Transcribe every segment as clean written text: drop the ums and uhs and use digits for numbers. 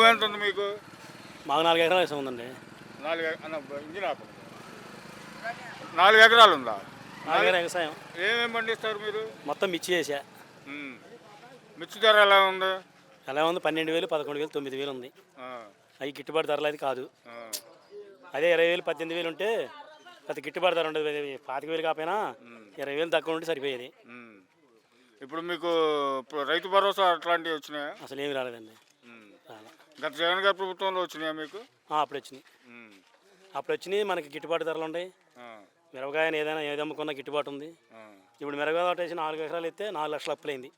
భూమి ఎంత ఉంది మీకు? మాకు 4 ఎకరాలు వేసాం ఉందండి. 4 ఎకరాలు ఉందా? 4 ఎకరాలు వ్యవసాయం. ఏమేమి పండిస్తారు మీరు? మొత్తం మిర్చి వేసా. మిర్చి ధర ఎలా ఉంది? ఎలా ఉంది? 12,000, 11,000, 9,000 ఉంది. అవి గిట్టుబాటు ధరలు అది కాదు. అదే 20,000, 18,000 ఉంటే అది గిట్టుబాటు ధర ఉండదు. 25,000 కాకపోయినా 20,000 తక్కువ ఉంటే సరిపోయేది. ఇప్పుడు మీకు రైతు భరోసా అట్లాంటివి వచ్చినాయా? అసలు ఏమి రాలేదండి. గత జగన్ గారి ప్రభుత్వంలో వచ్చినాయా మీకు? అప్పుడు వచ్చినాయి. అప్పుడు వచ్చినాయి. మనకి గిట్టుబాటు ధరలు ఉన్నాయి. మిరపకాయని ఏది అమ్ముకున్నా గిట్టుబాటు ఉంది. ఇప్పుడు మిరపకాయ తోట వేసి 4 ఎకరాలు ఎత్తే 4 లక్షలు అప్పులైంది.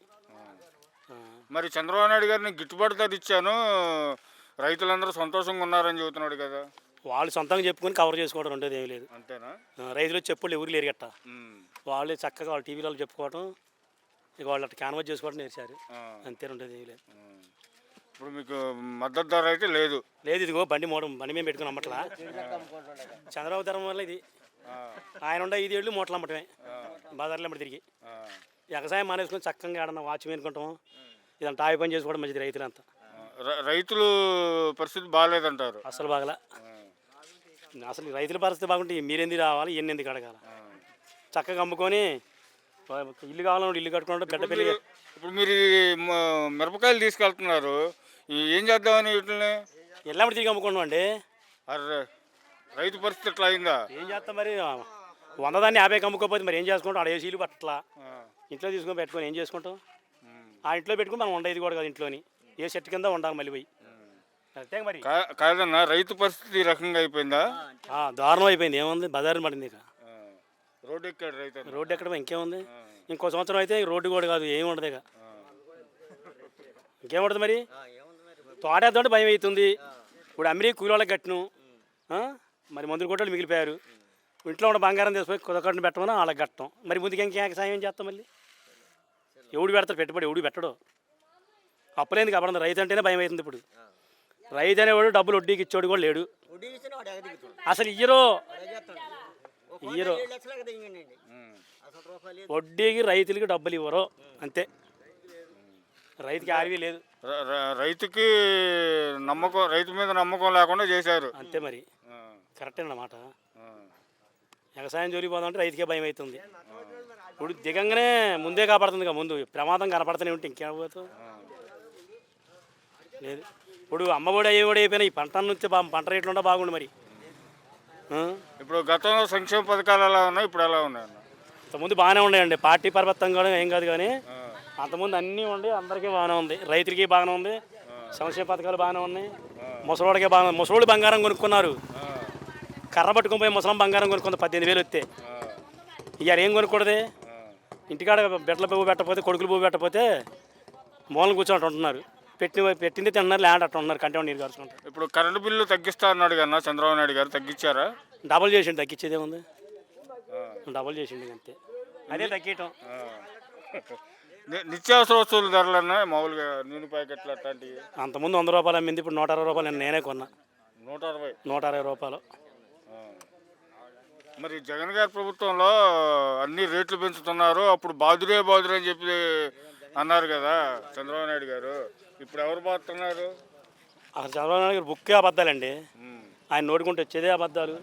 మరి చంద్రబాబు నాయుడు గారిని గిట్టుబాటు ధర ఇచ్చాను, రైతులందరూ సంతోషంగా ఉన్నారని చెబుతున్నాడు కదా. వాళ్ళు సొంతంగా చెప్పుకొని కవర్ చేసుకోవడం ఉండేది ఏమీ లేదు. అంతేనా? రైతులు చెప్పులు ఎవరు లేరు గట్ట. వాళ్ళు చక్కగా వాళ్ళ టీవీలో చెప్పుకోవటం, ఇక వాళ్ళు అట్లా క్యాన్వాస్ చేసుకోవడం నేర్చారు. అంతే ఉండేది ఏమీ లేదు. ఇప్పుడు మీకు మద్దతు ధర అయితే లేదు. ఇదిగో బండి మేము పెట్టుకుని అమ్మట్లా. చంద్రబాబు ధరం వల్ల ఇది ఆయన ఉండే 5 ఏళ్ళు మూటలు అమ్మటమే బజార్లో అమ్మటి తిరిగి. వ్యవసాయం మానేసుకొని చక్కగా ఆడన్న వాచ్ వేనుకుంటాం, ఇదంతా ఆవి పని చేసుకోవడం మంచిది. రైతులంతా రైతులు పరిస్థితి బాగాలేదంటారు. అసలు బాగలా. అసలు రైతుల పరిస్థితి బాగుంటే మీరెందుకు రావాలి, ఎందుకు అడగాల? చక్కగా అమ్ముకొని ఇల్లు కావాలన్నా ఇల్లు కట్టుకుంటే బిడ్డ పెళ్ళి. ఇప్పుడు మీరు మిరపకాయలు తీసుకెళ్తున్నారు, ఏం చేద్దామని వీటిని ఎల్లమ్మడి తిరిగి అమ్ముకున్నాం అండి. అరే రైతు పరిస్థితి ఎట్లా అయిందా? ఏం చేస్తాం మరి? 100 దాన్ని 50 అమ్ముకోకపోతే మరి ఏం చేసుకుంటాం? ఆడ ఏసీలు పట్టట్లా. ఇంట్లో తీసుకొని పెట్టుకొని ఏం చేసుకుంటాం? ఆ ఇంట్లో పెట్టుకుని మనం ఉండేది కూడా కాదు. ఇంట్లోని ఏ చెట్టు కింద ఉండాలి మళ్ళీ పోయి. అంతే మరి. కాదన్నా, రైతు పరిస్థితి ఈ రకంగా అయిపోయిందా? దారుణం అయిపోయింది. ఏముంది? బజారు పడింది. ఇక రోడ్డు ఎక్కడ రైతు? రోడ్డు ఎక్కడ ఇంకేముంది? ఇంకో సంవత్సరం అయితే రోడ్డు కూడా కాదు, ఏమి ఉండదు. ఇక ఇంకేముంటుంది మరి? తోటేద్దంటే భయం అవుతుంది. ఇప్పుడు అమ్మిరి కూలి వాళ్ళకి కట్టను, మరి మందులు కొట్టలు మిగిలిపోయారు. ఇంట్లో ఉన్న బంగారం తీసుకుపోయి కుదకట్టును పెట్టమని వాళ్ళకి కట్టం. మరి ముందుకు ఇంకేం సాయం చేస్తాం? మళ్ళీ ఎవడు పెడతాడు పెట్టుబడి? ఎవడు పెట్టడు. అప్పులేందుకు అప్పుడు రైతు అంటేనే భయం అవుతుంది. ఇప్పుడు రైతు అనేవాడు డబ్బులు వడ్డీకి ఇచ్చేవాడు కూడా లేడు. అసలు ఇయ్యరు. వడ్డీకి రైతులకి డబ్బులు ఇవ్వరు, అంతే. రైతుకి ఆర్వీ లేదు. రైతుకి నమ్మకం, రైతు మీద నమ్మకం లేకుండా చేశారు. అంతే మరి. కరెక్టే అన్నమాట. వ్యవసాయం జోలికి పోదామంటే రైతుకే భయం అవుతుంది. ఇప్పుడు దిగంగానే ముందే కాపాడుతుంది. ముందు ప్రమాదం కనపడుతూనే ఉంటే ఇంకేమవుతుంది? లేదు. ఇప్పుడు అమ్మఒడి అయ్యేవాడు అయిపోయినా ఈ పంట నుంచి పంట రేట్లు ఉంటే బాగుండు మరి. ఇప్పుడు గతంలో సంక్షేమ పథకాలు ఎలా ఉన్నాయి, ఇప్పుడు ఎలా ఉన్నాయి? అంతకుముందు బాగానే ఉన్నాయండి. పార్టీ పరబత్తం కూడా ఏం కాదు, కానీ అంతకుముందు అన్నీ ఉండి అందరికీ బాగానే ఉంది. రైతులకి బాగానే ఉంది, సంక్షేమ పథకాలు బాగానే ఉన్నాయి. ముసలోడికే బాగా, ముసలోడు బంగారం కొనుక్కున్నారు. కర్ర పట్టుకొని పోయి ముసలం బంగారం కొనుక్కుంది 18,000 వస్తే. ఇవాళ ఏం కొనుక్కూడదు? ఇంటికాడ బిడ్డల పువ్వు పెట్టకపోతే, కొడుకులు పువ్వు పెట్టకపోతే మూలం కూర్చొని ఉంటున్నారు. పెట్టింది తిన్నారు, ల్యాండ్ అట్లా ఉన్నారు. కంటే నీరు కాల్చుకుంటారు. ఇప్పుడు కరెంటు బిల్లు తగ్గిస్తా అన్నాడు కన్నా చంద్రబాబు నాయుడు గారు, తగ్గించారా? డబుల్ చేసిండు. తగ్గించేదే ఉంది, డబుల్ చేసిండు అంతే. అదే తగ్గటం. నిత్యావసర వస్తువుల ధరలన్నా మామూలుగా నూనె ప్యాకెట్లు అట్లాంటివి అంతకుముందు 100 రూపాయలు అమ్మింది, ఇప్పుడు 160 రూపాయలు. నేనే కొన్నా 160 రూపాయలు. మరి జగన్ గారి ప్రభుత్వంలో అన్ని రేట్లు పెంచుతున్నారు. అప్పుడు బాదురే అని చెప్పి అన్నారు కదా చంద్రబాబు నాయుడు గారు. ఇప్పుడు ఎవరు బాగుతున్నారు? అసలు చంద్రబాబు నాయుడు గారు బుక్కే అబద్ధాలండి. ఆయన నోటుకుంటూ వచ్చేదే అబద్ధాలు.